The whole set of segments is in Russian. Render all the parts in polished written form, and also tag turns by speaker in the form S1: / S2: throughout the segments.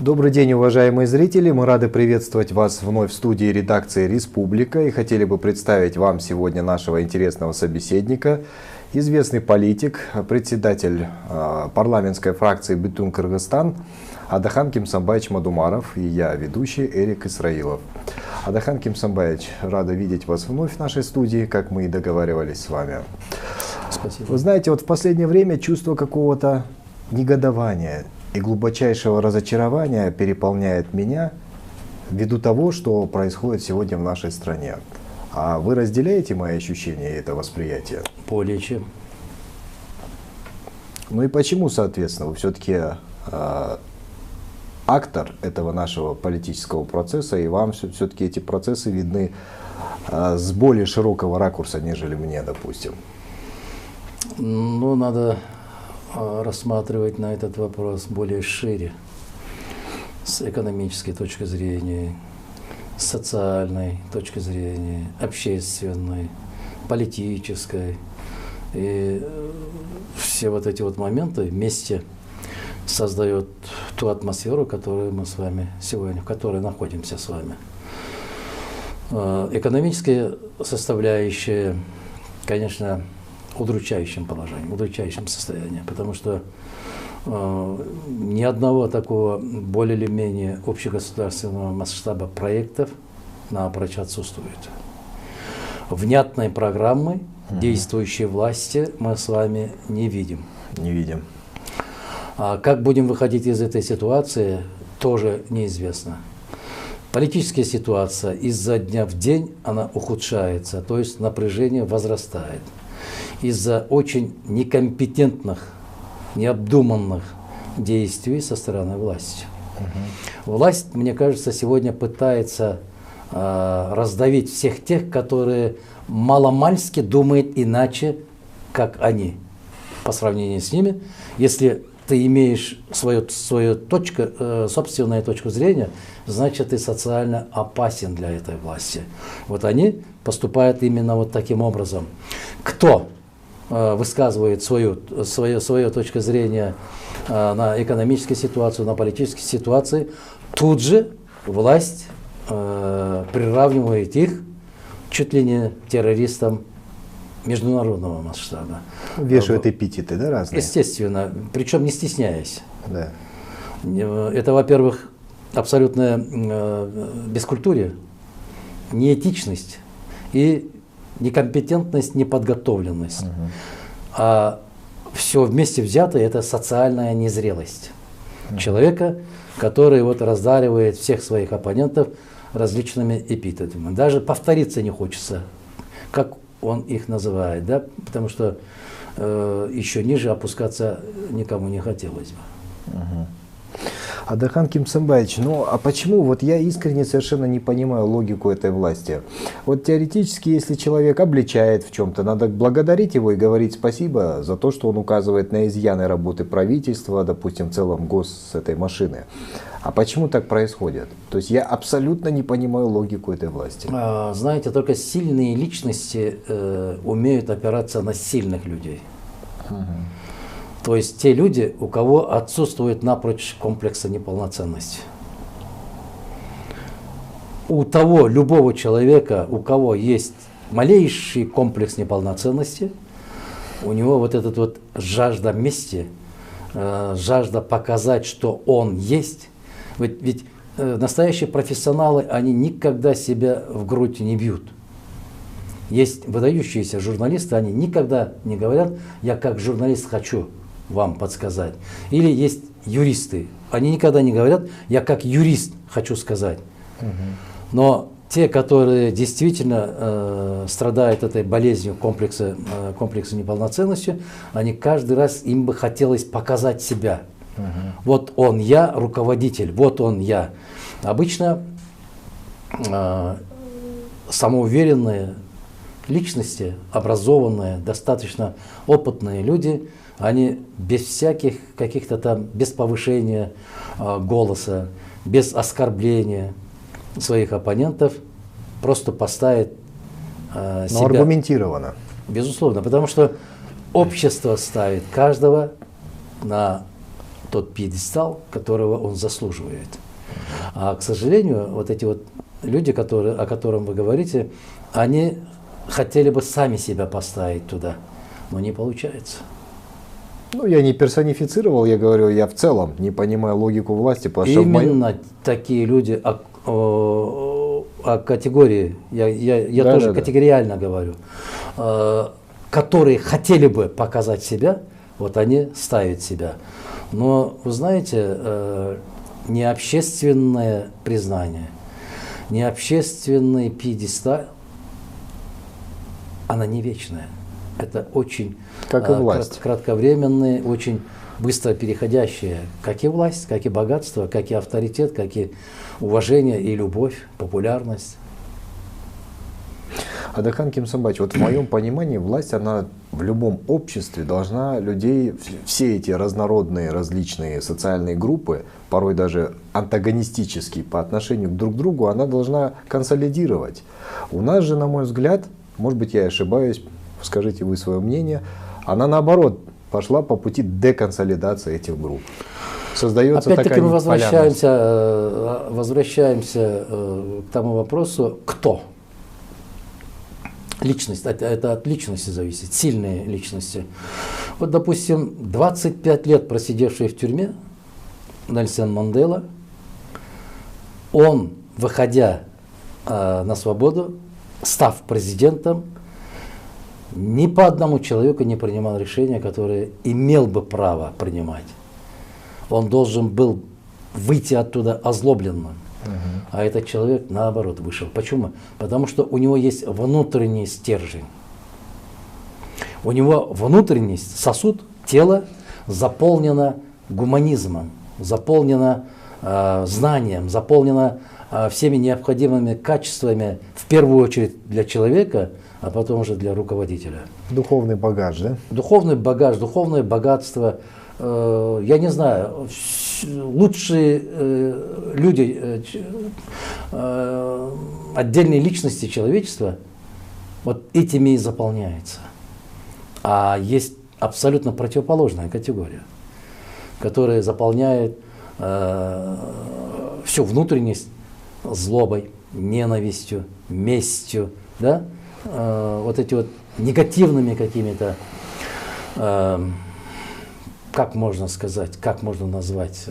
S1: Добрый день, уважаемые зрители! Мы рады приветствовать вас вновь в студии редакции «Республика» и хотели бы представить вам сегодня нашего интересного собеседника, известный политик, председатель парламентской фракции «Битум-Кыргызстан» Адахан Кимсанбаевич Мадумаров и я, ведущий Эрик Исраилов. Адахан Кимсанбаевич, рада видеть вас вновь в нашей студии, как мы и договаривались с вами.
S2: Спасибо.
S1: Вы знаете, вот в последнее время чувство какого-то негодования и глубочайшего разочарования переполняет меня ввиду того, что происходит сегодня в нашей стране. А вы разделяете мои ощущения и это восприятие?
S2: Более чем.
S1: Ну и почему, соответственно, вы все-таки актор этого нашего политического процесса, и вам все-таки эти процессы видны с более широкого ракурса, нежели мне, допустим?
S2: Ну, надо рассматривать на этот вопрос более шире, с экономической точки зрения, с социальной точки зрения, общественной, политической. И все вот эти вот моменты вместе создают ту атмосферу, которую мы с вами сегодня, в которой находимся с вами. Экономическая составляющая, конечно, удручающем положении, удручающем состоянии, потому что ни одного такого более или менее общегосударственного масштаба проектов напрочь отсутствует. Внятной программы действующей власти мы с вами не видим.
S1: Не видим.
S2: А как будем выходить из этой ситуации, тоже неизвестно. Политическая ситуация изо дня в день она ухудшается, то есть напряжение возрастает. Из-за очень некомпетентных, необдуманных действий со стороны власти. Власть, мне кажется, сегодня пытается раздавить всех тех, которые маломальски думают иначе, как они. По сравнению с ними, если ты имеешь свою собственную точку зрения, значит, ты социально опасен для этой власти. Вот они поступают именно вот таким образом. Кто высказывает свою точку зрения на экономическую ситуацию, на политические ситуации, тут же власть приравнивает их чуть ли не террористам международного масштаба.
S1: Вешают эпитеты, да, разные?
S2: Естественно, причем не стесняясь.
S1: Да.
S2: Это, во-первых, абсолютная бескультурие, неэтичность и некомпетентность, неподготовленность. А все вместе взятое – это социальная незрелость человека, который вот раздаривает всех своих оппонентов различными эпитетами. Даже повториться не хочется, как он их называет, да? Потому что еще ниже опускаться никому не хотелось бы.
S1: Адахан Кимсанбаевич, ну а почему, вот я искренне совершенно не понимаю логику этой власти. Вот теоретически, если человек обличает в чем-то, надо благодарить его и говорить спасибо за то, что он указывает на изъяны работы правительства, допустим, в целом с этой машины. А почему так происходит? То есть я абсолютно не понимаю логику этой власти.
S2: Знаете, только сильные личности умеют опираться на сильных людей. То есть те люди, у кого отсутствует напрочь комплекса неполноценности. У того, любого человека, у кого есть малейший комплекс неполноценности, у него вот эта вот жажда мести, жажда показать, что он есть. Ведь настоящие профессионалы, они никогда себя в грудь не бьют. Есть выдающиеся журналисты, они никогда не говорят: я как журналист хочу вам подсказать. Или есть юристы, они никогда не говорят: я как юрист хочу сказать. Но те, которые действительно страдают этой болезнью комплекса неполноценности, они каждый раз, им бы хотелось показать себя. Вот он я, руководитель, вот он я. Обычно самоуверенные личности, образованные, достаточно опытные люди, они без всяких каких-то там, без повышения голоса, без оскорбления своих оппонентов, просто поставят себя.
S1: Но аргументированно.
S2: Безусловно, потому что общество ставит каждого на тот пьедестал, которого он заслуживает. А, к сожалению, вот эти вот люди, о которых вы говорите, они хотели бы сами себя поставить туда, но не получается.
S1: Ну, я не персонифицировал, я говорю, я в целом не понимаю логику власти.
S2: Именно такие люди, о категории, я тоже категориально говорю, которые хотели бы показать себя, вот они ставят себя. Но, вы знаете, не общественное признание, не общественный пьедестал, она не вечная. Это очень
S1: как и власть.
S2: Кратковременные, очень быстро переходящие, как и власть, как и богатство, как и авторитет, как и уважение и любовь, популярность.
S1: Адахан Кимсанбаевич, вот в моем понимании власть, она в любом обществе должна людей, все эти разнородные, различные социальные группы, порой даже антагонистические по отношению друг к другу, она должна консолидировать. У нас же, на мой взгляд, может быть, я ошибаюсь, скажите вы свое мнение, она наоборот пошла по пути деконсолидации этих групп. Создается
S2: опять-таки мы
S1: полярность.
S2: возвращаемся к тому вопросу, кто? Личность, это от личности зависит, сильные личности. Вот, допустим, 25 лет просидевший в тюрьме Нельсон Мандела, он, выходя на свободу, став президентом, ни по одному человеку не принимал решения, которые имел бы право принимать. Он должен был выйти оттуда озлобленным. А этот человек, наоборот, вышел. Почему? Потому что у него есть внутренний стержень. У него внутренность, сосуд, тело заполнено гуманизмом, заполнено знанием, заполнено всеми необходимыми качествами, в первую очередь для человека, а потом уже для руководителя.
S1: Духовный багаж, да?
S2: Духовный багаж, духовное богатство. Я не знаю, лучшие люди, отдельные личности человечества, вот этими и заполняется. А есть абсолютно противоположная категория, которая заполняет всю внутренность злобой, ненавистью, местью, да? Вот эти вот негативными какими-то, как можно сказать, как можно назвать,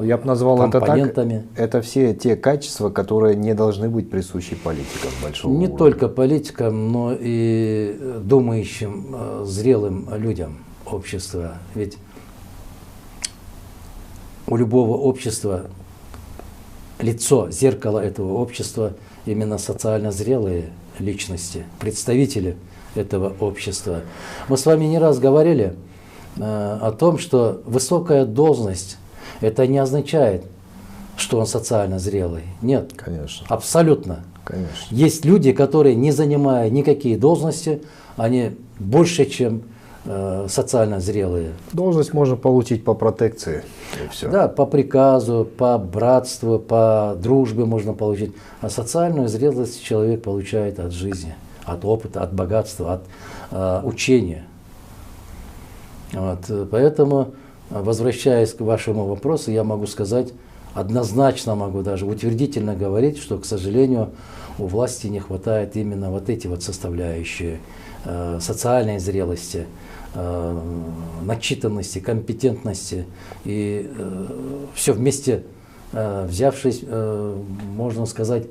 S1: я бы назвал
S2: компонентами.
S1: Это так. Это все те качества, которые не должны быть присущи политикам большого
S2: Не
S1: уровня.
S2: только политикам, но и думающим, зрелым людям общества. Ведь у любого общества лицо, зеркало этого общества именно социально зрелые личности, представители этого общества. Мы с вами не раз говорили о том, что высокая должность это не означает, что он социально зрелый. Нет.
S1: Конечно.
S2: Абсолютно.
S1: Конечно.
S2: Есть люди, которые, не занимая никакие должности, они больше, чем социально зрелые.
S1: Должность можно получить по протекции. И все.
S2: Да, по приказу, по братству, по дружбе можно получить. А социальную зрелость человек получает от жизни, от опыта, от богатства, от учения. Вот, поэтому, возвращаясь к вашему вопросу, я могу сказать, однозначно могу даже утвердительно говорить, что, к сожалению, у власти не хватает именно вот эти вот составляющие социальной зрелости, начитанности, компетентности. И все вместе взявшись, можно сказать,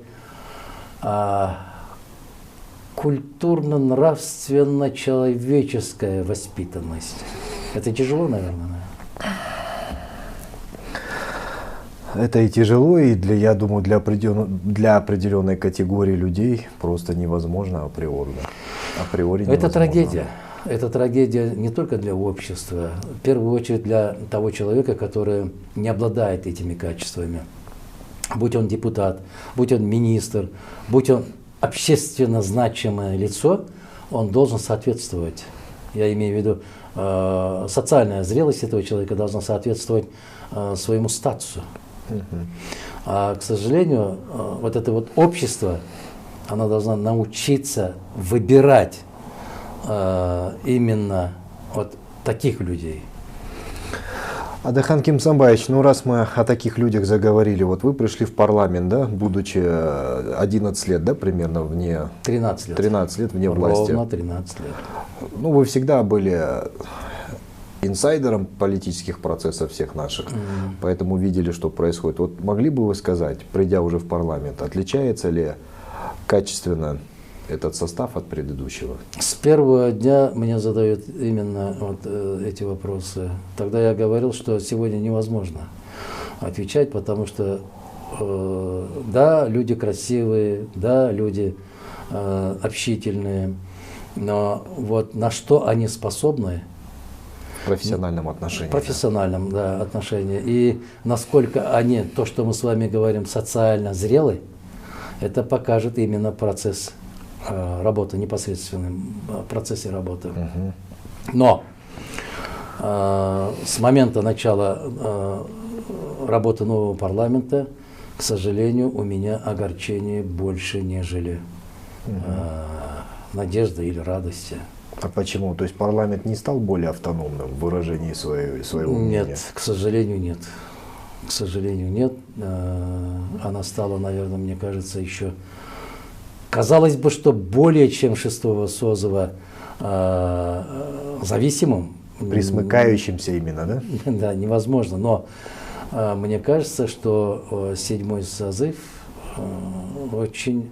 S2: культурно-нравственно-человеческая воспитанность. Это тяжело, наверное.
S1: Это и тяжело, и я думаю, для определенной категории людей просто невозможно априори.
S2: Это трагедия. Это трагедия не только для общества, в первую очередь для того человека, который не обладает этими качествами. Будь он депутат, будь он министр, будь он общественно значимое лицо, он должен соответствовать. Я имею в виду, социальная зрелость этого человека должна соответствовать своему статусу. А, к сожалению, вот это вот общество, оно должно научиться выбирать именно вот таких людей.
S1: Адахан Кимсанбаевич, ну раз мы о таких людях заговорили, вот вы пришли в парламент, да, будучи 11 лет, да, примерно вне...
S2: 13 лет.
S1: 13 лет вне власти.
S2: Ровно 13 лет.
S1: Ну, вы всегда были инсайдером политических процессов всех наших, поэтому видели, что происходит. Вот могли бы вы сказать, придя уже в парламент, отличается ли качественно этот состав от предыдущего?
S2: С первого дня мне задают именно вот эти вопросы. Тогда я говорил, что сегодня невозможно отвечать, потому что да, люди красивые, да, люди общительные, но вот на что они способны?
S1: В профессиональном отношении.
S2: В профессиональном, да, отношении. И насколько они, то, что мы с вами говорим, социально зрелы, это покажет именно процесс работы, непосредственном процессе работы. Но с момента начала работы нового парламента, к сожалению, у меня огорчение больше, нежели надежды или радости.
S1: А почему? То есть парламент не стал более автономным в выражении своего мнения?
S2: Нет, к сожалению, нет. К сожалению, нет. Она стала, наверное, мне кажется, еще... Казалось бы, что более чем 6-го созыва зависимым.
S1: Присмыкающимся именно, да?
S2: Да, невозможно. Но мне кажется, что 7-й созыв очень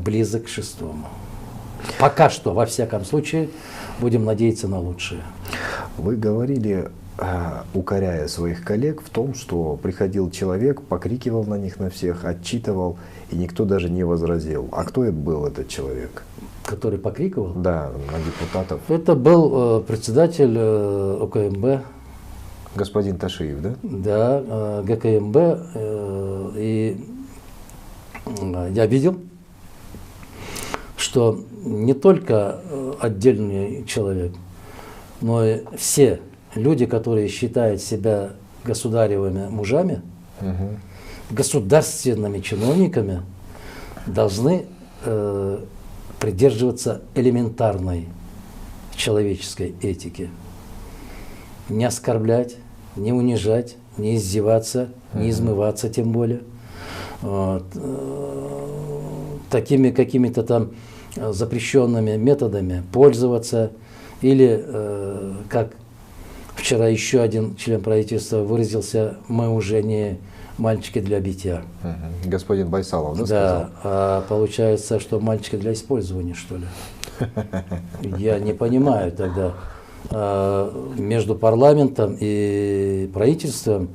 S2: близок к 6-му. Пока что, во всяком случае, будем надеяться на лучшее.
S1: Вы говорили, укоряя своих коллег, в том, что приходил человек, покрикивал на них на всех, отчитывал, и никто даже не возразил. А кто был этот человек?
S2: Который покрикивал?
S1: Да, на депутатов.
S2: Это был председатель ОКМБ.
S1: Господин Ташиев, да?
S2: Да, ГКМБ. И я видел, что не только отдельный человек, но и все люди, которые считают себя государевыми мужами, государственными чиновниками, должны придерживаться элементарной человеческой этики. Не оскорблять, не унижать, не издеваться, не измываться тем более. Вот. Такими какими-то там запрещенными методами пользоваться. Или, как вчера еще один член правительства выразился, мы уже не мальчики для битья.
S1: Господин Байсалов, да,
S2: да,
S1: сказал?
S2: а получается, что мальчики для использования, что ли? Я не понимаю тогда. Между парламентом и правительством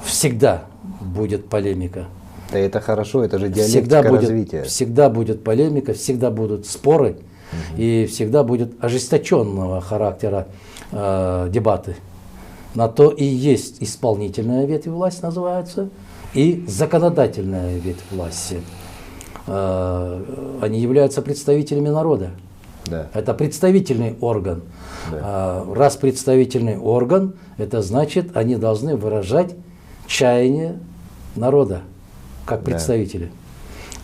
S2: всегда будет полемика.
S1: Да это хорошо, это же диалектика развития.
S2: Всегда будет полемика, всегда будут споры, и всегда будет ожесточенного характера дебаты. На то и есть исполнительная ветвь власти, называется, и законодательная ветвь власти. Они являются представителями народа.
S1: Да.
S2: Это представительный орган. Да. Раз представительный орган, это значит, они должны выражать чаяние народа, как представители.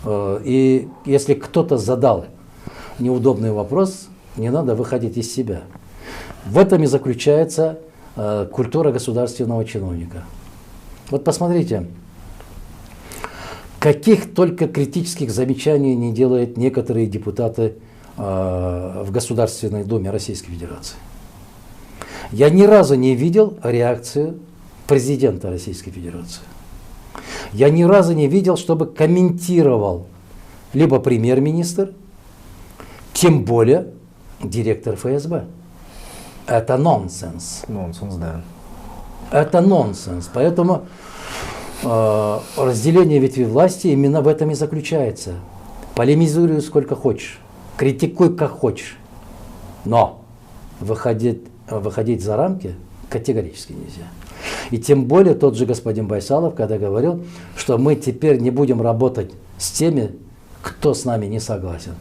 S2: Да. И если кто-то задал неудобный вопрос, не надо выходить из себя. В этом и заключается культура государственного чиновника. Вот посмотрите, каких только критических замечаний не делают некоторые депутаты в Государственной Думе Российской Федерации. Я ни разу не видел реакцию президента Российской Федерации. Я ни разу не видел, чтобы комментировал либо премьер-министр, тем более директор ФСБ. Это нонсенс.
S1: Нонсенс, да.
S2: Это нонсенс. Поэтому разделение ветви власти именно в этом и заключается. Полемизируй сколько хочешь, критикуй как хочешь, но выходить за рамки категорически нельзя. И тем более тот же господин Байсалов, когда говорил, что мы теперь не будем работать с теми, кто с нами не согласен.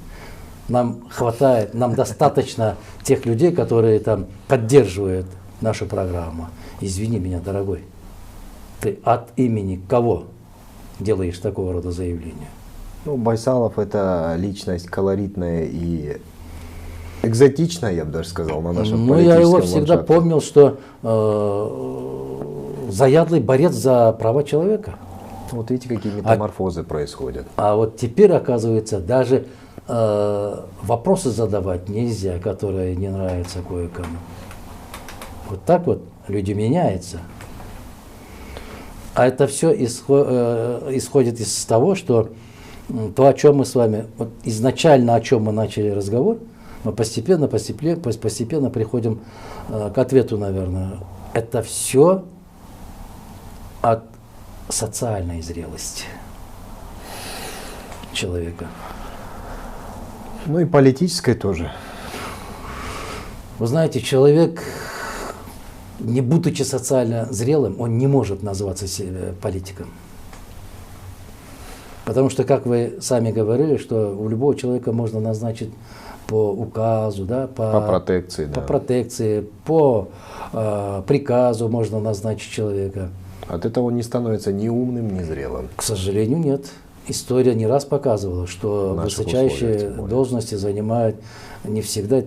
S2: Нам хватает, нам достаточно тех людей, которые там поддерживают нашу программу. Извини меня, дорогой, ты от имени кого делаешь такого рода заявления?
S1: Ну, Байсалов — это личность колоритная и экзотично, я бы даже сказал, на нашем
S2: Ну, я его
S1: политическом
S2: всегда
S1: ландшафте.
S2: помнил, что заядлый борец за права человека.
S1: Вот видите, какие метаморфозы происходят.
S2: А вот теперь, оказывается, даже вопросы задавать нельзя, которые не нравятся кое-кому. Вот так вот люди меняются. А это все исходит из того, что то, о чем мы с вами, вот изначально о чем мы начали разговор, мы постепенно приходим к ответу, наверное. Это все от социальной зрелости человека.
S1: Ну и политической тоже.
S2: Вы знаете, человек, не будучи социально зрелым, он не может называться политиком. Потому что, как вы сами говорили, что у любого человека можно назначить по указу, да,
S1: По протекции,
S2: по
S1: да.
S2: протекции, по приказу можно назначить человека.
S1: От этого он не становится ни умным, ни зрелым.
S2: К сожалению, нет. История не раз показывала, что
S1: В наших
S2: высочайшие
S1: условиях, тем более.
S2: должности занимают не всегда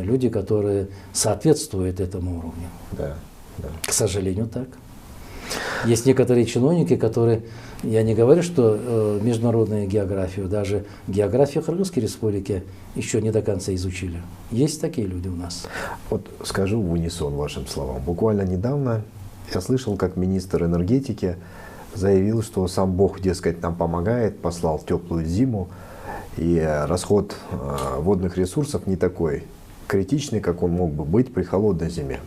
S2: люди, которые соответствуют этому уровню.
S1: Да, да.
S2: К сожалению, так. Есть некоторые чиновники, которые, я не говорю, что международную географию, даже географию Кыргызской республики еще не до конца изучили. Есть такие люди у нас.
S1: Вот скажу в унисон вашим словам. Буквально недавно я слышал, как министр энергетики заявил, что сам Бог, дескать, нам помогает, послал теплую зиму, и расход водных ресурсов не такой критичный, как он мог бы быть при холодной зиме.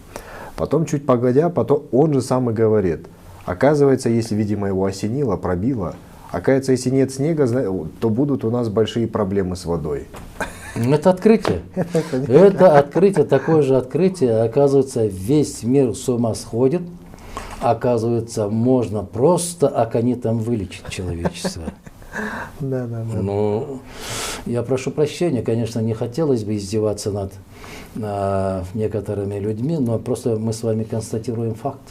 S1: Потом, чуть погодя, он же сам и говорит, оказывается, если, видимо, его осенило, пробило, оказывается, если нет снега, то будут у нас большие проблемы с водой.
S2: Это открытие. Это открытие, такое же открытие. Оказывается, весь мир с ума сходит. Оказывается, можно просто аконитом вылечить человечество.
S1: Да, да, да.
S2: Ну, я прошу прощения, конечно, не хотелось бы издеваться над некоторыми людьми, но просто мы с вами констатируем факт.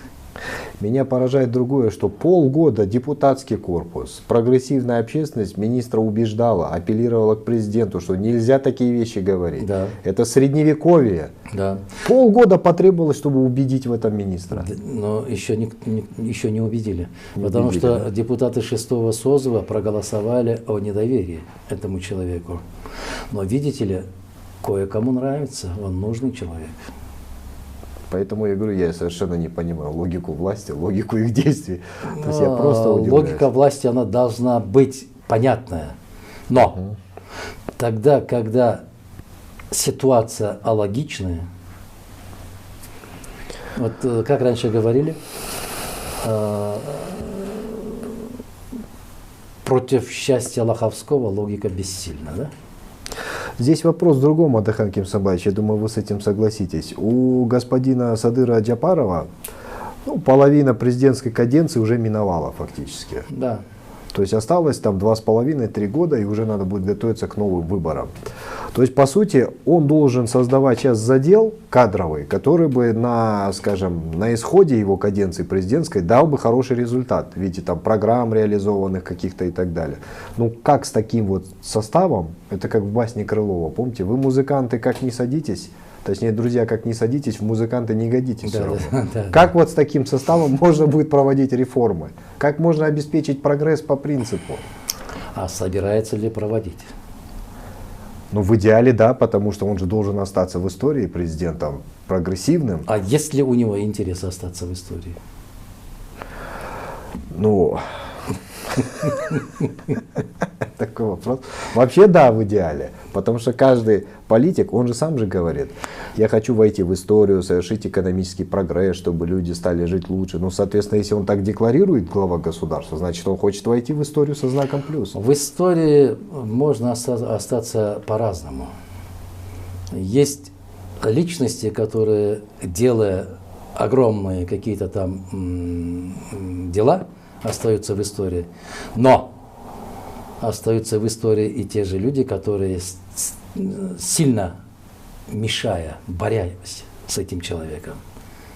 S1: Меня поражает другое, что полгода депутатский корпус, прогрессивная общественность министра убеждала, апеллировала к президенту, что нельзя такие вещи говорить.
S2: Да.
S1: Это средневековье.
S2: Да.
S1: Полгода потребовалось, чтобы убедить в этом министра.
S2: Но еще не убедили.
S1: Не
S2: Потому
S1: убедили,
S2: что
S1: да?
S2: депутаты 6-го созыва проголосовали о недоверии этому человеку. Но видите ли, кое-кому нравится, он нужный человек.
S1: Поэтому я говорю, я совершенно не понимаю логику власти, логику их действий. То есть я просто удивляюсь.
S2: Логика власти, она должна быть понятная. Но тогда, когда ситуация алогичная, вот как раньше говорили, против счастья Лоховского логика бессильна, да?
S1: Здесь вопрос в другом, Атахан Кемсабаевич, я думаю, вы с этим согласитесь. У господина Садыра Джапарова половина президентской каденции уже миновала фактически.
S2: Да.
S1: То есть осталось там 2,5-3 года, и уже надо будет готовиться к новым выборам. То есть, по сути, он должен создавать сейчас задел кадровый, который бы на, скажем, на исходе его каденции президентской дал бы хороший результат в виде там программ реализованных каких-то и так далее. Ну, как с таким вот составом, это как в басне Крылова, помните, вы музыканты как не садитесь, точнее, друзья, как не садитесь, в музыканты не годитесь.
S2: Да,
S1: все равно.
S2: да.
S1: Как вот с таким составом можно будет проводить реформы? Как можно обеспечить прогресс по принципу?
S2: А собирается ли проводить?
S1: Ну, в идеале, да, потому что он же должен остаться в истории президентом прогрессивным.
S2: А есть ли у него интерес остаться в истории?
S1: Ну, такой вопрос. Вообще, да, в идеале. Потому что каждый политик, он же сам же говорит, я хочу войти в историю, совершить экономический прогресс, чтобы люди стали жить лучше. Ну, соответственно, если он так декларирует, глава государства, значит, он хочет войти в историю со знаком плюс.
S2: В истории можно остаться по-разному. Есть личности, которые, делая огромные какие-то там дела, остаются в истории. Но остаются в истории и те же люди, которые, сильно мешая, борясь с этим человеком,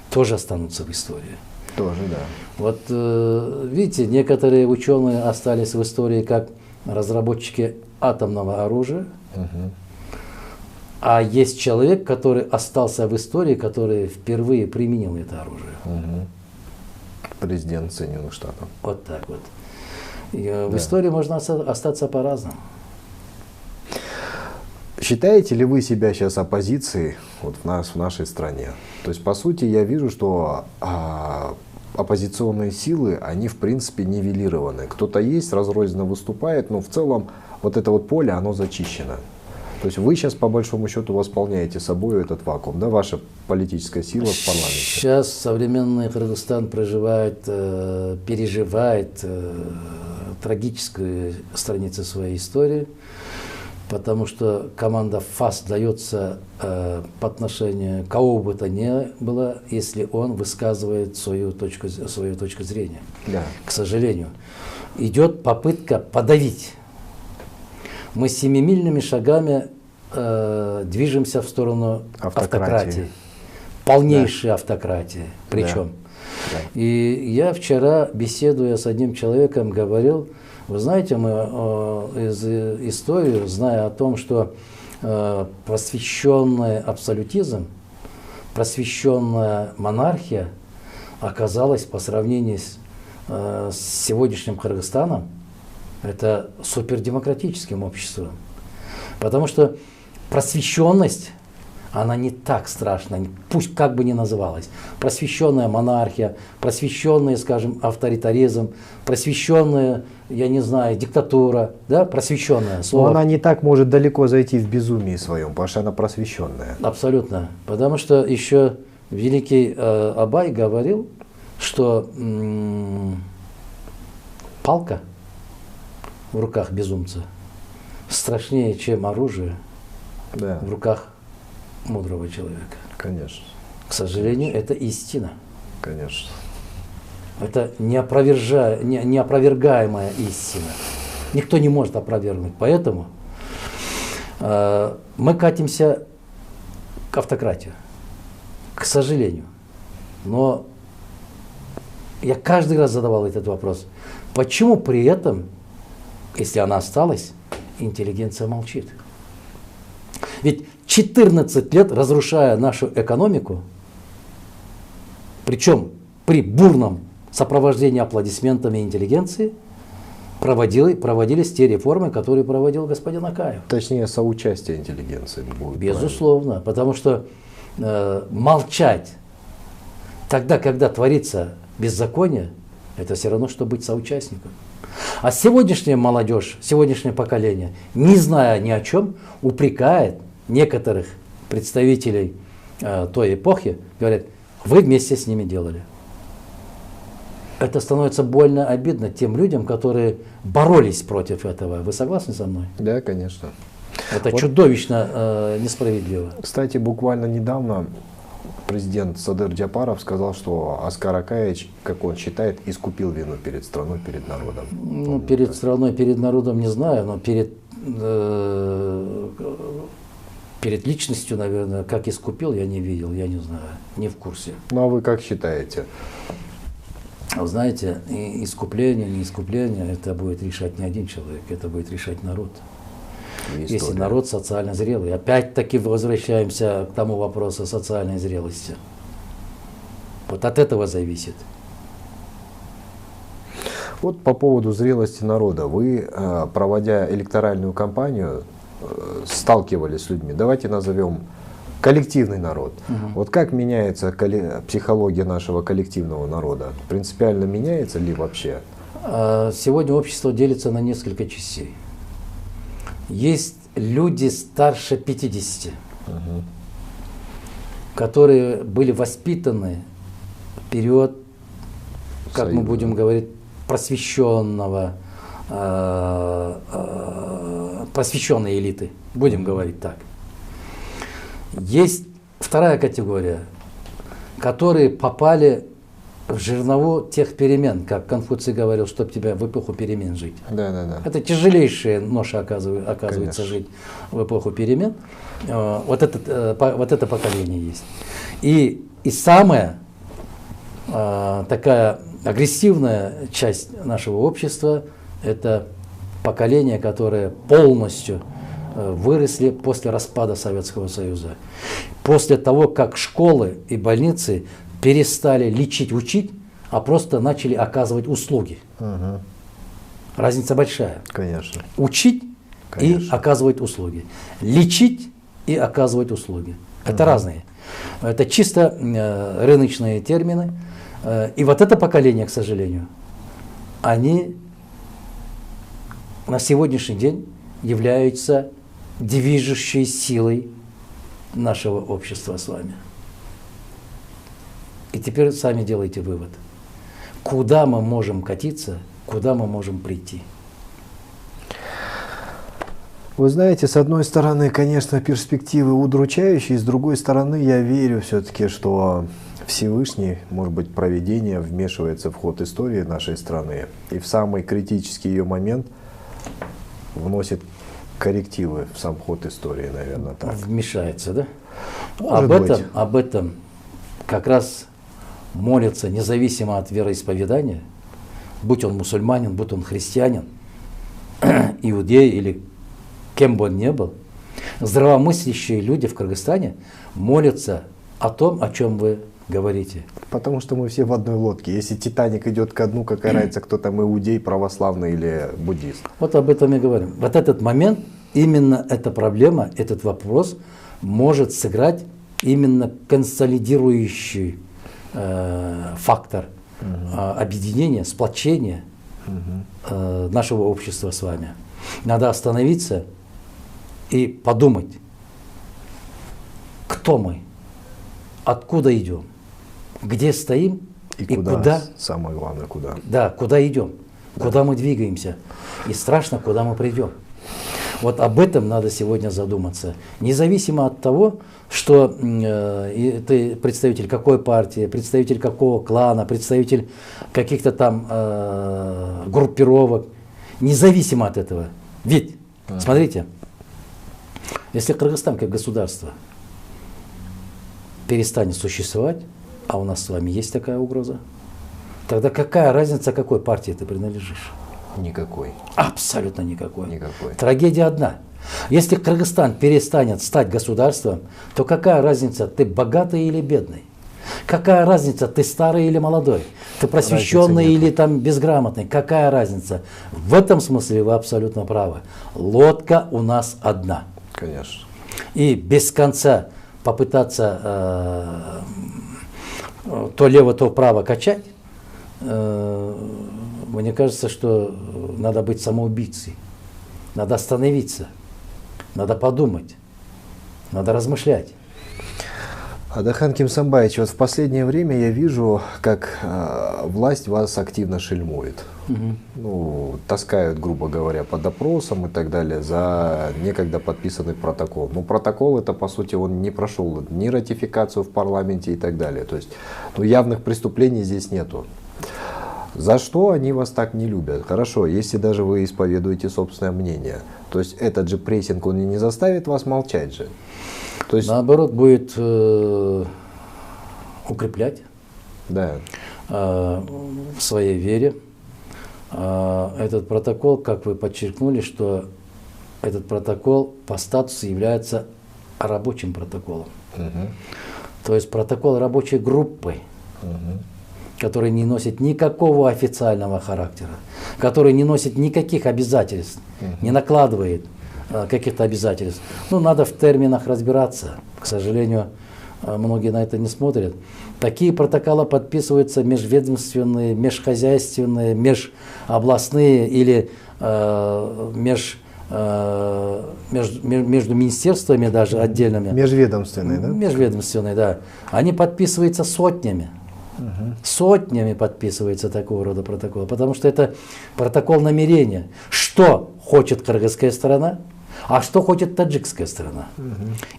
S2: тоже останутся в истории.
S1: Тоже, да.
S2: Вот видите, некоторые ученые остались в истории как разработчики атомного оружия, А есть человек, который остался в истории, который впервые применил это оружие.
S1: Президент Соединенных Штатов.
S2: Вот так вот. И в истории можно остаться по-разному.
S1: Считаете ли вы себя сейчас оппозицией вот в нашей стране? То есть, по сути, я вижу, что оппозиционные силы, они в принципе нивелированы. Кто-то есть, разрозненно выступает, но в целом вот это вот поле, оно зачищено. То есть вы сейчас, по большому счету, восполняете собой этот вакуум, да, ваша политическая сила в парламенте?
S2: Сейчас современный Кыргызстан переживает трагическую страницу своей истории, потому что команда ФАС дается по отношению к кого бы то ни было, если он высказывает свою точку зрения.
S1: Да.
S2: К сожалению, идет попытка подавить. Мы семимильными шагами движемся в сторону автократии. Полнейшей автократии. Причем.
S1: Да.
S2: И я вчера, беседуя с одним человеком, говорил, вы знаете, мы из истории, зная о том, что просвещенный абсолютизм, просвещенная монархия оказалась по сравнению с сегодняшним Кыргызстаном, это супердемократическим обществом. Потому что просвещенность, она не так страшна, пусть как бы ни называлась. Просвещенная монархия, просвещенный, скажем, авторитаризм, просвещенная, я не знаю, диктатура, да, просвещенная слово.
S1: Но она не так может далеко зайти в безумии своем, потому что она просвещенная.
S2: Абсолютно. Потому что еще великий Абай говорил, что палка в руках безумца страшнее, чем оружие в руках мудрого человека.
S1: Конечно.
S2: К сожалению, это истина.
S1: Конечно.
S2: Это неопровергаемая истина. Никто не может опровергнуть. Поэтому мы катимся к автократии. К сожалению. Но я каждый раз задавал этот вопрос. Почему при этом, если она осталась, интеллигенция молчит? Ведь 14 лет, разрушая нашу экономику, причем при бурном сопровождении аплодисментами интеллигенции, проводились те реформы, которые проводил господин Акаев.
S1: Точнее, соучастие интеллигенции будет.
S2: Безусловно, потому что молчать тогда, когда творится беззаконие, это все равно, что быть соучастником. А сегодняшняя молодежь, сегодняшнее поколение, не зная ни о чем, упрекает некоторых представителей той эпохи, говорят, вы вместе с ними делали. Это становится больно обидно тем людям, которые боролись против этого. Вы согласны со мной?
S1: Да, конечно.
S2: Это чудовищно несправедливо.
S1: Кстати, буквально недавно президент Садыр Джапаров сказал, что Оскар Акаевич, как он считает, искупил вину перед страной, перед народом.
S2: Ну, перед страной, перед народом не знаю, но перед личностью, наверное, как искупил, я не видел, я не знаю, не в курсе.
S1: Ну а вы как считаете?
S2: Вы знаете, искупление, не искупление, это будет решать не один человек, это будет решать народ. Если народ социально зрелый. Опять-таки возвращаемся к тому вопросу социальной зрелости. Вот от этого зависит.
S1: Вот по поводу зрелости народа. Вы, проводя электоральную кампанию, сталкивались с людьми. Давайте назовем коллективный народ. Вот как меняется психология нашего коллективного народа? Принципиально меняется ли вообще?
S2: Сегодня общество делится на несколько частей. Есть люди старше 50, которые были воспитаны в период, как мы будем говорить, просвещенной элиты, будем говорить так. Есть вторая категория, которые попали в жернову тех перемен, как Конфуций говорил, чтобы тебя в эпоху перемен жить.
S1: Да.
S2: Это тяжелейшая ноша, оказывается, конечно, жить в эпоху перемен. Вот это поколение есть. И самая такая агрессивная часть нашего общества – это поколение, которое полностью выросли после распада Советского Союза. После того, как школы и больницы перестали лечить, учить, а просто начали оказывать услуги.
S1: Угу.
S2: Разница большая.
S1: Конечно.
S2: Учить и
S1: Конечно.
S2: оказывать услуги. Лечить и оказывать услуги. Это разные. Это чисто рыночные термины. И вот это поколение, к сожалению, они на сегодняшний день являются движущей силой нашего общества с вами. И теперь сами делайте вывод. Куда мы можем катиться, куда мы можем прийти?
S1: Вы знаете, с одной стороны, конечно, перспективы удручающие, с другой стороны, я верю все-таки, что Всевышний, может быть, провидение вмешивается в ход истории нашей страны и в самый критический ее момент вносит коррективы в сам ход истории, наверное, так.
S2: Вмешается, да?
S1: Может
S2: Об этом как раз молятся независимо от вероисповедания, будь он мусульманин, будь он христианин, иудей или кем бы он ни был, здравомыслящие люди в Кыргызстане молятся о том, о чем вы говорите.
S1: Потому что мы все в одной лодке. Если Титаник идет ко дну, какая разница, кто там иудей, православный или буддист.
S2: Вот об этом и говорим. Вот этот момент, именно эта проблема, этот вопрос может сыграть именно консолидирующий фактор объединения, сплочения нашего общества с вами. Надо остановиться и подумать, кто мы, откуда идем, где стоим и куда.
S1: Самое главное, куда.
S2: Да, куда идем,
S1: Да.
S2: куда мы двигаемся. И страшно, куда мы придем. Вот об этом надо сегодня задуматься. Независимо от того, что ты представитель какой партии, представитель какого клана, представитель каких-то там группировок. Независимо от этого. Ведь, смотрите, если Кыргызстан как государство перестанет существовать, а у нас с вами есть такая угроза, тогда какая разница, какой партии ты принадлежишь?
S1: Никакой.
S2: Абсолютно никакой.
S1: Никакой.
S2: Трагедия одна. Если Кыргызстан перестанет стать государством, то какая разница, ты богатый или бедный? Какая разница, ты старый или молодой? Ты просвещенный или там безграмотный? Какая разница? В этом смысле вы абсолютно правы. Лодка у нас одна.
S1: Конечно.
S2: И без конца попытаться то лево, то вправо качать, мне кажется, что надо быть самоубийцей. Надо остановиться. Надо подумать. Надо размышлять.
S1: Адахан Кимсанбаевич, вот в последнее время я вижу, как власть вас активно шельмует. Ну, таскают, грубо говоря, по допросам и так далее за некогда подписанный протокол. Но протокол это, по сути, он не прошел ни ратификацию в парламенте и так далее. То есть, ну, явных преступлений здесь нету. За что они вас так не любят? Хорошо, если даже вы исповедуете собственное мнение. То есть этот же прессинг, он и не заставит вас молчать же. То есть,
S2: наоборот, будет укреплять
S1: да.
S2: в своей вере. Этот протокол, как вы подчеркнули, что этот протокол по статусу является рабочим протоколом. То есть протокол рабочей группы, который не носит никакого официального характера, который не носит никаких обязательств, не накладывает каких-то обязательств. Ну, надо в терминах разбираться. К сожалению, многие на это не смотрят. Такие протоколы подписываются межведомственные, межхозяйственные, межобластные или между министерствами даже отдельными.
S1: Межведомственные, да?
S2: Межведомственные, да. Они подписываются сотнями. Сотнями подписывается такого рода протокол, потому что это протокол намерения. Что хочет кыргызская сторона, а что хочет таджикская сторона.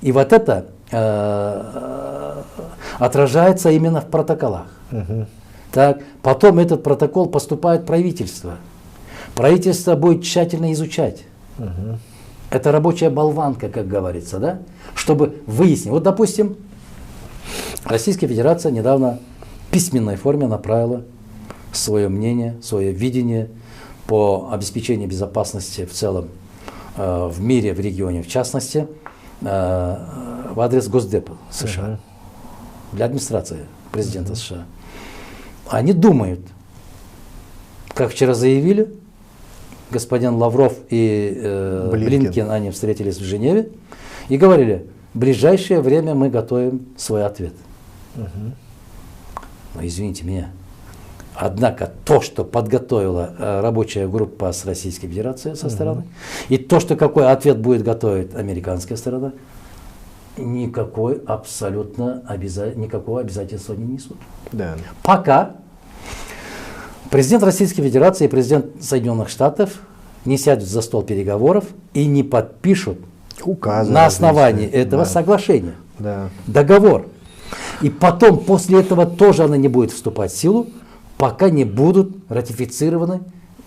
S2: И вот это отражается именно в протоколах. Так, потом этот протокол поступает в правительство. Правительство будет тщательно изучать. Это рабочая болванка, как говорится, да? Чтобы выяснить. Вот, допустим, Российская Федерация недавно в письменной форме направила свое мнение, свое видение по обеспечению безопасности в целом в мире, в регионе, в частности, в адрес Госдепа США, для администрации президента США. Они думают, как вчера заявили, господин Лавров и Блинкен, они встретились в Женеве и говорили, в ближайшее время мы готовим свой ответ. Но извините меня, однако то, что подготовила рабочая группа с Российской Федерацией со стороны, и то, что какой ответ будет готовить американская сторона, никакого обязательства не несут.
S1: Да.
S2: Пока президент Российской Федерации и президент Соединенных Штатов не сядут за стол переговоров и не подпишут
S1: Указы
S2: на основании этого соглашения договор. И потом, после этого тоже она не будет вступать в силу, пока не будут ратифицированы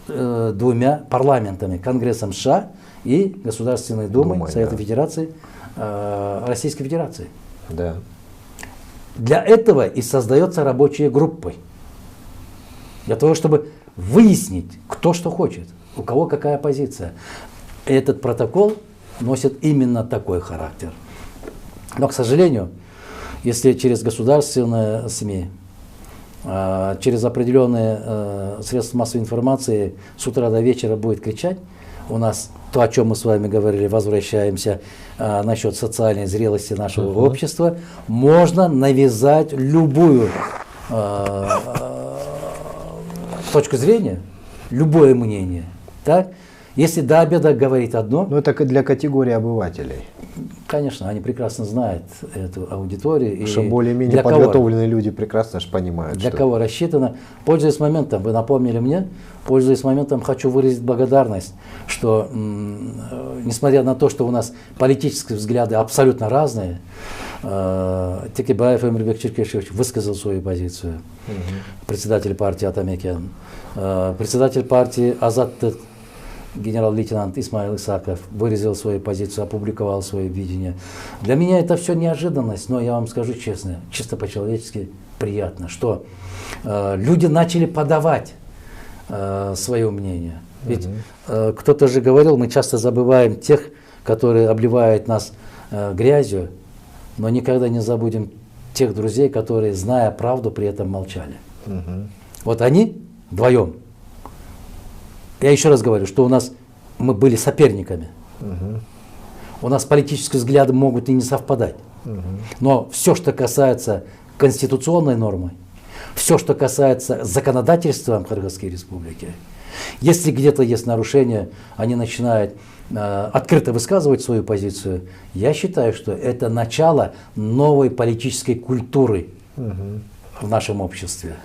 S2: двумя парламентами, Конгрессом США и Государственной Думой Совета Федерации Российской Федерации.
S1: Да.
S2: Для этого и создается рабочая группа. Для того, чтобы выяснить, кто что хочет, у кого какая позиция. Этот протокол носит именно такой характер. Но, к сожалению, если через государственные СМИ, через определенные средства массовой информации с утра до вечера будет кричать, у нас то, о чем мы с вами говорили, возвращаемся насчет социальной зрелости нашего общества, можно навязать любую точку зрения, любое мнение. Так? Если до обеда говорит одно...
S1: Ну, это для категории обывателей.
S2: Конечно, они прекрасно знают эту аудиторию.
S1: Что более-менее подготовленные люди прекрасно же понимают.
S2: Для кого рассчитано. Пользуясь моментом, вы напомнили мне, пользуясь моментом, хочу выразить благодарность, что, несмотря на то, что у нас политические взгляды абсолютно разные, Текебаев Эмирбек Черкешевич высказал свою позицию. Председатель партии Атамекян, председатель партии Азат, генерал-лейтенант Исмаил Исаков выразил свою позицию, опубликовал свое видение. Для меня это все неожиданность, но я вам скажу честно, чисто по-человечески приятно, что люди начали подавать свое мнение. Ведь кто-то же говорил, мы часто забываем тех, которые обливают нас грязью, но никогда не забудем тех друзей, которые, зная правду, при этом молчали. Вот они вдвоем. Я еще раз говорю, что мы были соперниками. У нас политические взгляды могут и не совпадать. Но все, что касается конституционной нормы, все, что касается законодательства Кыргызской Республики, если где-то есть нарушение, они начинают открыто высказывать свою позицию, я считаю, что это начало новой политической культуры в нашем обществе.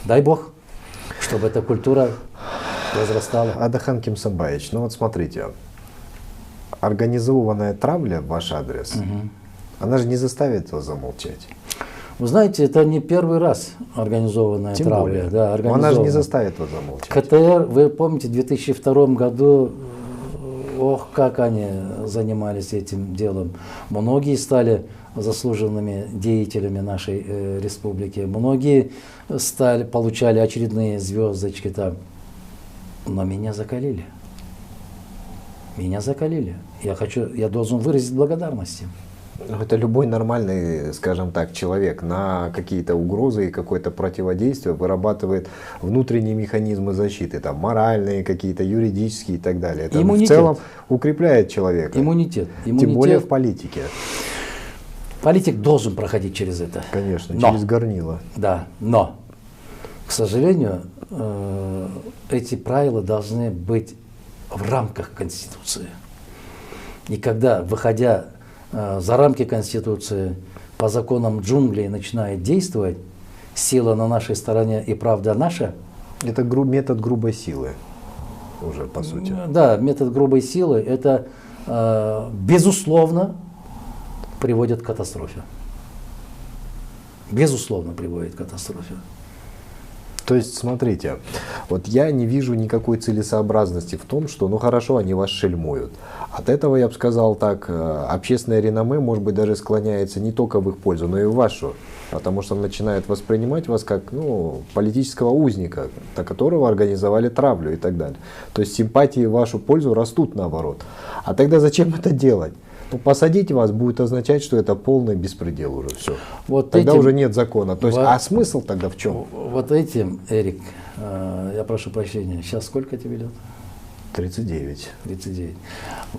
S2: Дай Бог, чтобы эта культура возрастала.
S1: Адахан Кимсанбаевич, ну вот смотрите, организованная травля в ваш адрес, она же не заставит вас замолчать.
S2: Вы знаете, это не первый раз организованная травля. Да,
S1: она же не заставит вас замолчать.
S2: КТР, вы помните, в 2002 году, как они занимались этим делом. Многие стали заслуженными деятелями нашей республики. Многие получали очередные звездочки там. Но меня закалили. Меня закалили. Я должен выразить благодарность им.
S1: Это любой нормальный, скажем так, человек на какие-то угрозы и какое-то противодействие вырабатывает внутренние механизмы защиты, там моральные какие-то, юридические и так далее. Это в целом укрепляет человека.
S2: Иммунитет.
S1: Тем более в политике.
S2: Политик должен проходить через это.
S1: Конечно, через горнило.
S2: Да, но, к сожалению, эти правила должны быть в рамках Конституции. И когда, выходя за рамки Конституции, по законам джунглей начинает действовать, сила на нашей стороне и правда наша.
S1: Это метод грубой силы уже, по сути.
S2: Да, метод грубой силы, это, безусловно, приводит к катастрофе. Безусловно, приводит к катастрофе.
S1: То есть, смотрите, вот я не вижу никакой целесообразности в том, что, ну хорошо, они вас шельмуют. От этого, я бы сказал так, общественное реноме, может быть, даже склоняется не только в их пользу, но и в вашу. Потому что начинают воспринимать вас как, ну, политического узника, до которого организовали травлю и так далее. То есть симпатии в вашу пользу растут наоборот. А тогда зачем это делать? Ну, посадить вас будет означать, что это полный беспредел уже все.
S2: Вот
S1: тогда
S2: этим,
S1: уже нет закона. То есть, а смысл тогда в чем?
S2: Вот этим, Эрик, я прошу прощения, сейчас сколько тебе лет?
S1: 39.
S2: 39.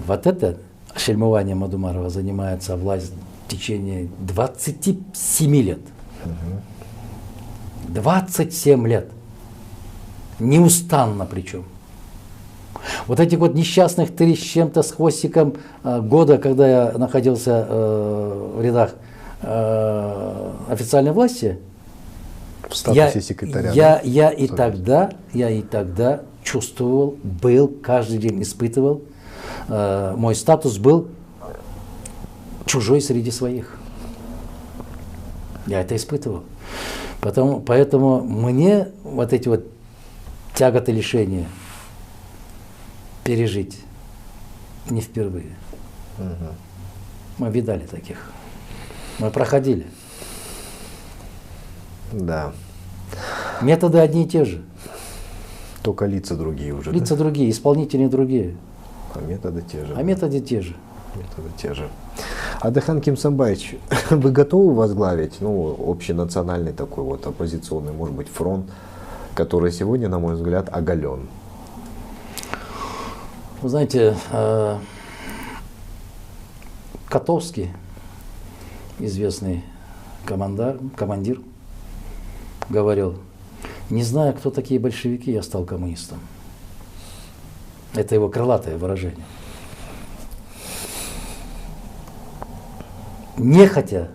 S2: Вот это шельмование Мадумарова занимается власть в течение 27 лет. 27 лет. Неустанно причем. Вот этих вот несчастных 3 с чем-то с хвостиком года, когда я находился в рядах официальной власти,
S1: в статусе секретаря.
S2: Я и тогда чувствовал, был, каждый день испытывал, мой статус был чужой среди своих. Я это испытывал. Поэтому мне вот эти вот тяготы лишения пережить не впервые. Мы видали таких. Мы проходили.
S1: Да.
S2: Методы одни и те же.
S1: Только лица другие уже.
S2: Лица другие, исполнители другие.
S1: А методы те же.
S2: А методы те же.
S1: Методы те же. Адыхан Кимсанбаевич, вы готовы возглавить, ну, общенациональный такой вот оппозиционный, может быть, фронт, который сегодня, на мой взгляд, оголен?
S2: Вы знаете, Котовский, известный командир, говорил: не зная, кто такие большевики, я стал коммунистом. Это его крылатое выражение. Нехотя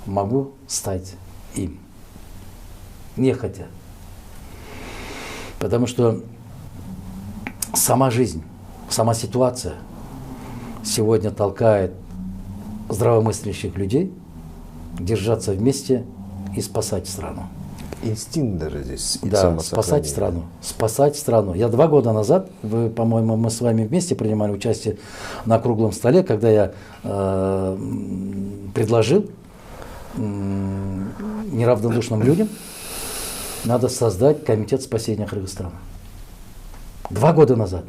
S2: могу стать им. Нехотя. Потому что сама жизнь, сама ситуация сегодня толкает здравомыслящих людей держаться вместе и спасать страну.
S1: Инстинкт даже здесь.
S2: Да, спасать страну. Спасать страну. Я 2 года назад, по-моему, мы с вами вместе принимали участие на круглом столе, когда я предложил неравнодушным людям, надо создать комитет спасения Кыргызстана. 2 года назад.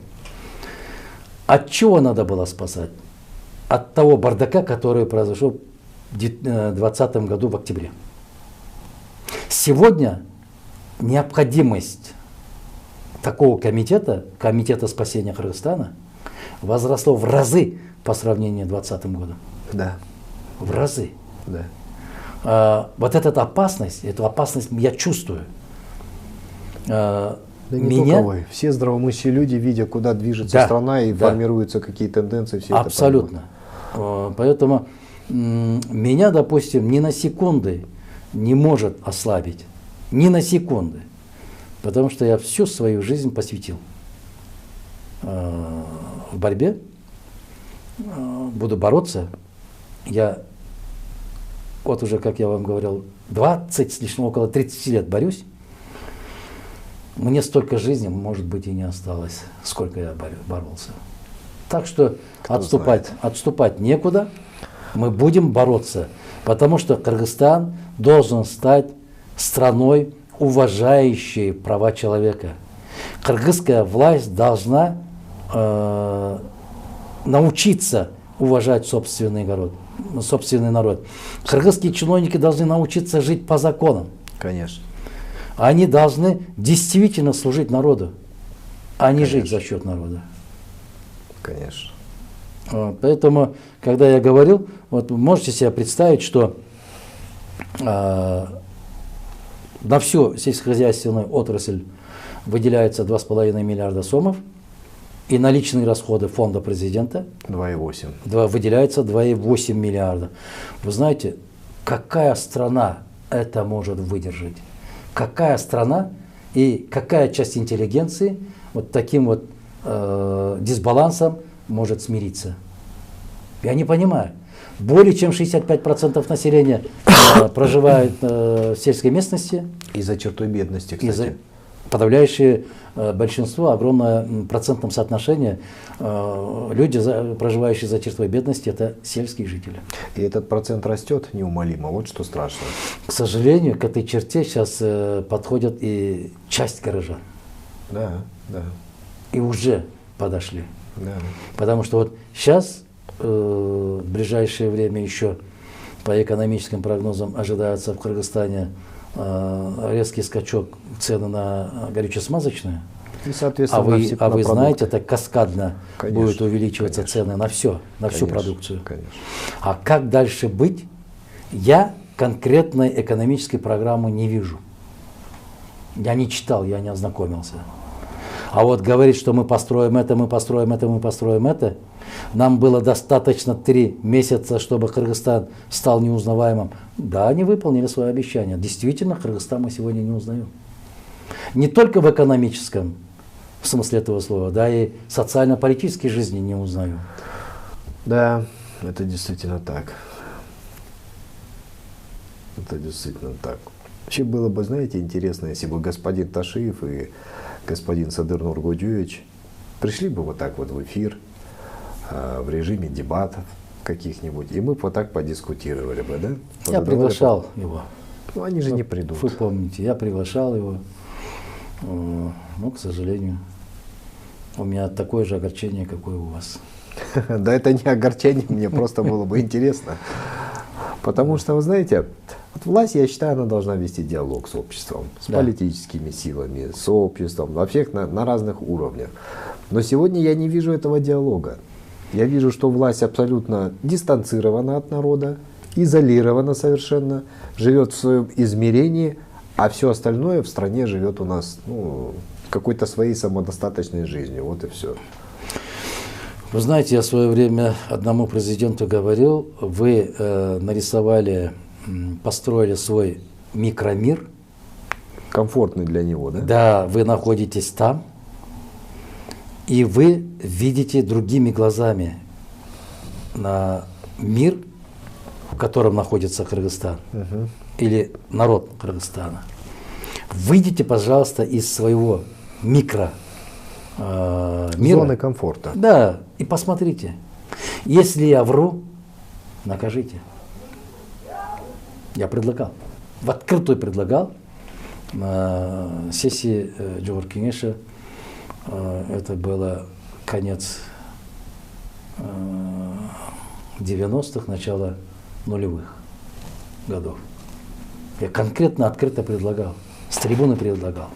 S2: От чего надо было спасать? От того бардака, который произошел в 2020 году в октябре. Сегодня необходимость такого комитета спасения Кыргызстана, возросло в разы по сравнению с 2020 годом.
S1: Да.
S2: В разы.
S1: Да.
S2: Вот эту опасность я чувствую.
S1: Да не только вы. Все здравомыслящие люди, видя, куда движется страна и формируются какие тенденции, все
S2: абсолютно. Это понимают. Поэтому меня, допустим, ни на секунды не может ослабить. Ни на секунды. Потому что я всю свою жизнь посвятил в борьбе. Буду бороться. Я вот уже, как я вам говорил, 20 с лишним, около 30 лет борюсь. Мне столько жизни, может быть, и не осталось, сколько я боролся. Так что отступать некуда. Мы будем бороться. Потому что Кыргызстан должен стать страной, уважающей права человека. Кыргызская власть должна научиться уважать собственный народ. Кыргызские чиновники должны научиться жить по законам.
S1: Конечно.
S2: Они должны действительно служить народу, а не жить за счет народа.
S1: Конечно.
S2: Поэтому, когда я говорил, вот вы можете себе представить, что на всю сельскохозяйственную отрасль выделяется 2,5 миллиарда сомов, и наличные расходы фонда президента
S1: 2,8.
S2: Выделяется 2,8 миллиарда. Вы знаете, какая страна это может выдержать? Какая страна и какая часть интеллигенции вот таким вот дисбалансом может смириться? Я не понимаю. Более чем 65% населения проживает в сельской местности.
S1: И за чертой бедности, кстати.
S2: Подавляющее большинство, огромное в процентном соотношении, люди, проживающие за чертой бедности, это сельские жители.
S1: И этот процент растет неумолимо, вот что страшно.
S2: К сожалению, к этой черте сейчас подходят и часть горожан.
S1: Да, да.
S2: И уже подошли.
S1: Да.
S2: Потому что вот сейчас, в ближайшее время еще по экономическим прогнозам ожидается в Кыргызстане резкий скачок цены на горюче-смазочные.
S1: И, соответственно,
S2: а вы знаете, это каскадно
S1: конечно,
S2: будет увеличиваться
S1: конечно.
S2: цены на все, на всю продукцию.
S1: Конечно.
S2: А как дальше быть, я конкретной экономической программы не вижу. Я не читал, я не ознакомился. А вот говорить, что мы построим это, мы построим это, мы построим это, нам было достаточно 3 месяца, чтобы Кыргызстан стал неузнаваемым. Да, они выполнили свое обещание. Действительно, Кыргызстан мы сегодня не узнаем. Не только в экономическом смысле этого слова, да и социально-политической жизни не узнаем.
S1: Да, это действительно так. Это действительно так. Вообще было бы, знаете, интересно, если бы господин Ташиев и господин Садыр Нургудиевич пришли бы вот так вот в эфир, в режиме дебатов каких-нибудь, и мы бы вот так подискутировали бы, да?
S2: Я приглашал его.
S1: Ну, они же не придут.
S2: Вы помните, я приглашал его, но, к сожалению, у меня такое же огорчение, какое у вас.
S1: Да это не огорчение, мне просто было бы интересно. Потому что, вы знаете, власть, я считаю, она должна вести диалог с обществом, с политическими силами, с обществом, во всех на разных уровнях. Но сегодня я не вижу этого диалога. Я вижу, что власть абсолютно дистанцирована от народа, изолирована совершенно, живет в своем измерении, а все остальное в стране живет у нас какой-то своей самодостаточной жизнью. Вот и все.
S2: Вы знаете, я в свое время одному президенту говорил, вы нарисовали, построили свой микромир.
S1: Комфортный для него, да?
S2: Да, вы находитесь там, и вы видите другими глазами на мир, в котором находится Кыргызстан, или народ Кыргызстана. Выйдите, пожалуйста, из своего мира.
S1: Зоны комфорта.
S2: Да, и посмотрите. Если я вру, накажите. Я предлагал. В открытую предлагал на сессии Джогорку Кеңеша. Это было конец 90-х, начало нулевых годов. Я конкретно, открыто предлагал. С трибуны предлагал.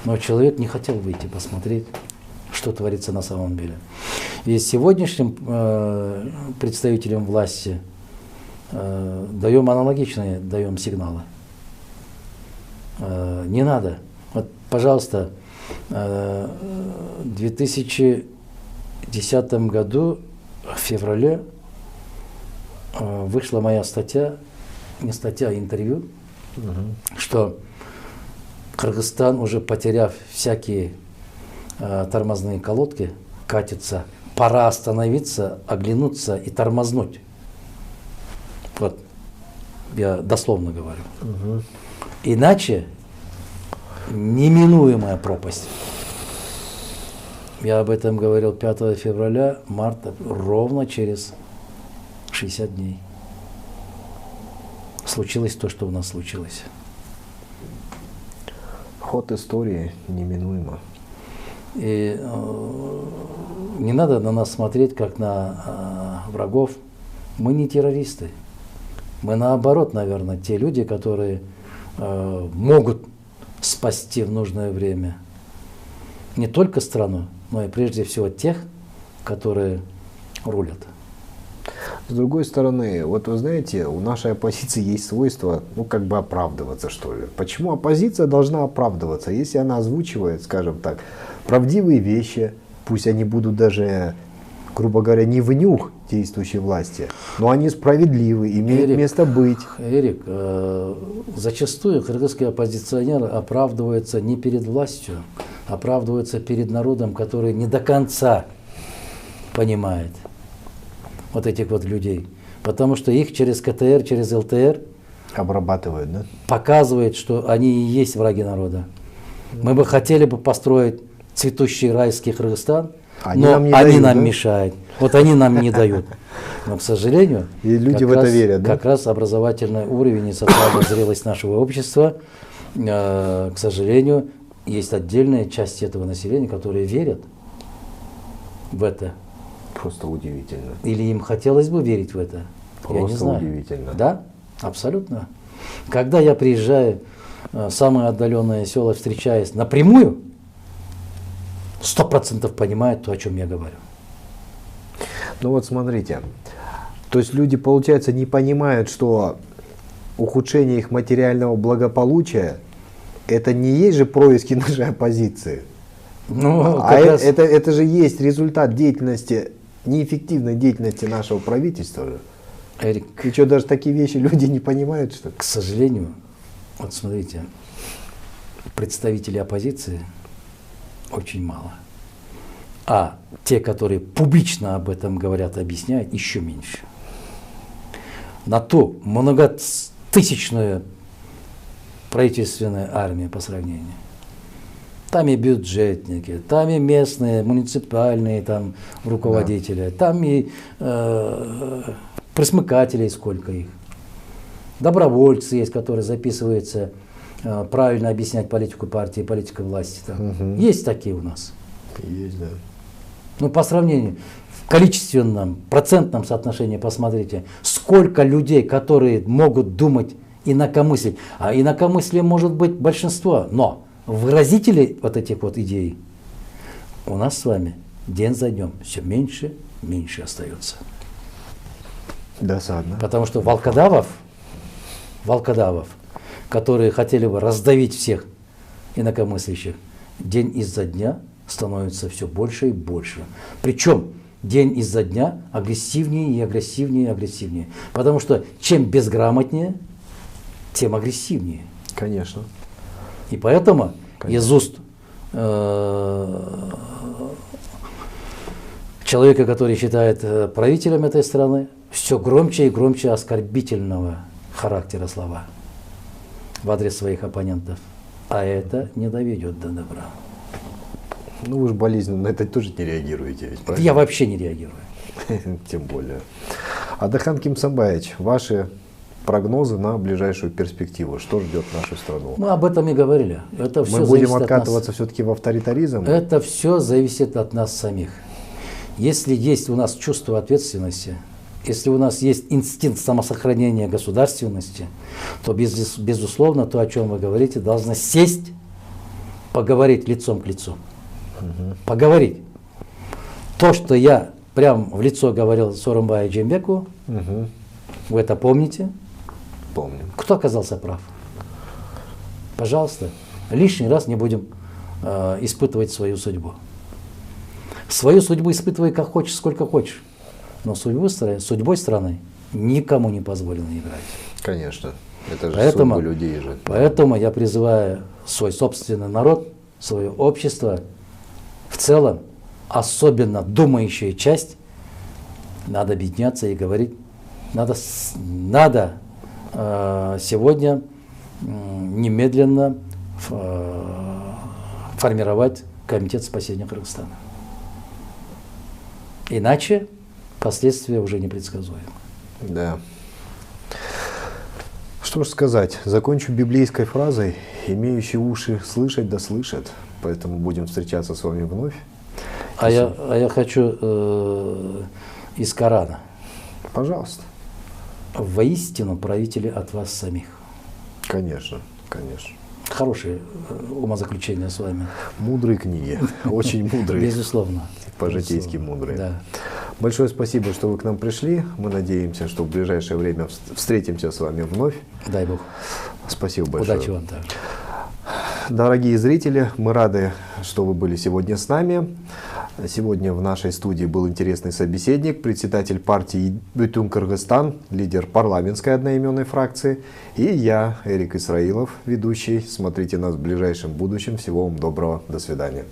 S2: Но человек не хотел выйти посмотреть, что творится на самом деле. И сегодняшним представителям власти даем аналогичные сигналы. Не надо. Вот, пожалуйста, в 2010 году, в феврале, вышла моя статья, не статья, а интервью, что Кыргызстан, уже потеряв всякие тормозные колодки, катится, пора остановиться, оглянуться и тормознуть. Вот, я дословно говорю. Иначе неминуемая пропасть. Я об этом говорил 5 февраля, марта, ровно через 60 дней. Случилось то, что у нас случилось.
S1: Ход истории неминуемо.
S2: И не надо на нас смотреть, как на врагов. Мы не террористы. Мы наоборот, наверное, те люди, которые могут спасти в нужное время не только страну, но и прежде всего тех, которые рулят.
S1: С другой стороны, вот вы знаете, у нашей оппозиции есть свойство, как бы оправдываться, что ли. Почему оппозиция должна оправдываться, если она озвучивает, скажем так, правдивые вещи, пусть они будут даже, грубо говоря, не в нюх действующей власти, но они справедливы, имеют место быть.
S2: Эрик, зачастую кыргызские оппозиционеры оправдываются не перед властью, оправдываются перед народом, который не до конца понимает. вот этих вот людей, потому что их через КТР, через ЛТР
S1: Обрабатывают, да?
S2: показывает, что они и есть враги народа. Мы бы хотели бы построить цветущий райский Кыргызстан, но они нам мешают. Вот они нам не дают. Но, к сожалению,
S1: и люди в это верят, да?
S2: Как раз образовательный уровень и социальная зрелость нашего общества, к сожалению, есть отдельная часть этого населения, которые верят в это.
S1: Просто удивительно.
S2: Или им хотелось бы верить в это.
S1: Просто
S2: я не знаю.
S1: удивительно.
S2: Да, абсолютно. Когда я приезжаю в самые отдаленные села, встречаясь напрямую, 100% понимают то, о чем я говорю.
S1: Ну вот смотрите, то есть люди, получается, не понимают, что ухудшение их материального благополучия это не есть же происки нашей оппозиции.
S2: Ну,
S1: это же есть результат деятельности, неэффективной деятельности нашего правительства же.
S2: Эрик,
S1: и что, даже такие вещи люди не понимают, что ли?
S2: К сожалению, вот смотрите, представителей оппозиции очень мало. А те, которые публично об этом говорят, объясняют, еще меньше. На ту многотысячную правительственную армию по сравнению. Там и бюджетники, там и местные, муниципальные там, руководители, да. Там и присмыкателей сколько их. Добровольцы есть, которые записываются правильно объяснять политику партии, политику власти. Там. Есть такие у нас.
S1: Есть, да.
S2: Ну, по сравнению, в количественном, процентном соотношении посмотрите, сколько людей, которые могут думать инакомыслить. А инакомыслие может быть большинство, но выразителей вот этих вот идей у нас с вами день за днем все меньше, меньше остается.
S1: Досадно.
S2: Потому что волкодавов, которые хотели бы раздавить всех инакомыслящих, день изо дня становится все больше и больше. Причем день изо дня агрессивнее и агрессивнее и агрессивнее. Потому что чем безграмотнее, тем агрессивнее.
S1: Конечно.
S2: И поэтому из уст человека, который считает правителем этой страны, все громче и громче оскорбительного характера слова в адрес своих оппонентов. А это не доведет до добра.
S1: Ну вы же болезненно на это тоже не реагируете, ведь, правильно?
S2: Я вообще не реагирую.
S1: Тем более. Адахан Кимсанбаевич, ваши прогнозы на ближайшую перспективу? Что ждет нашу страну?
S2: Мы об этом и говорили. Это все
S1: Мы будем откатываться все-таки в авторитаризм?
S2: Это все зависит от нас самих. Если есть у нас чувство ответственности, если у нас есть инстинкт самосохранения государственности, то безусловно то, о чем вы говорите, должно сесть, поговорить лицом к лицу. Поговорить. То, что я прям в лицо говорил Сооронбаю Джеймбекову, вы это помните?
S1: Помню.
S2: Кто оказался прав? Пожалуйста, лишний раз не будем испытывать свою судьбу. Свою судьбу испытывай как хочешь, сколько хочешь. Но судьбой страны никому не позволено играть.
S1: Конечно. Это же судьба людей же.
S2: Поэтому я призываю свой собственный народ, свое общество в целом, особенно думающая часть, надо объединяться и говорить. Надо сегодня немедленно формировать комитет спасения Кыргызстана. Иначе последствия уже непредсказуемы.
S1: Да. Что ж сказать, закончу библейской фразой: имеющие уши слышать да слышат. Поэтому будем встречаться с вами вновь.
S2: Я хочу из Корана.
S1: Пожалуйста.
S2: Воистину правители от вас самих.
S1: Конечно, конечно.
S2: Хорошее умозаключение с вами.
S1: Мудрые книги, очень мудрые.
S2: Безусловно.
S1: По-житейски мудрые.
S2: Да.
S1: Большое спасибо, что вы к нам пришли. Мы надеемся, что в ближайшее время встретимся с вами вновь.
S2: Дай Бог.
S1: Спасибо большое.
S2: Удачи вам также.
S1: Дорогие зрители, мы рады, что вы были сегодня с нами. Сегодня в нашей студии был интересный собеседник, председатель партии Бүтүн Кыргызстан, лидер парламентской одноименной фракции, и я, Эрик Исраилов, ведущий. Смотрите нас в ближайшем будущем. Всего вам доброго. До свидания.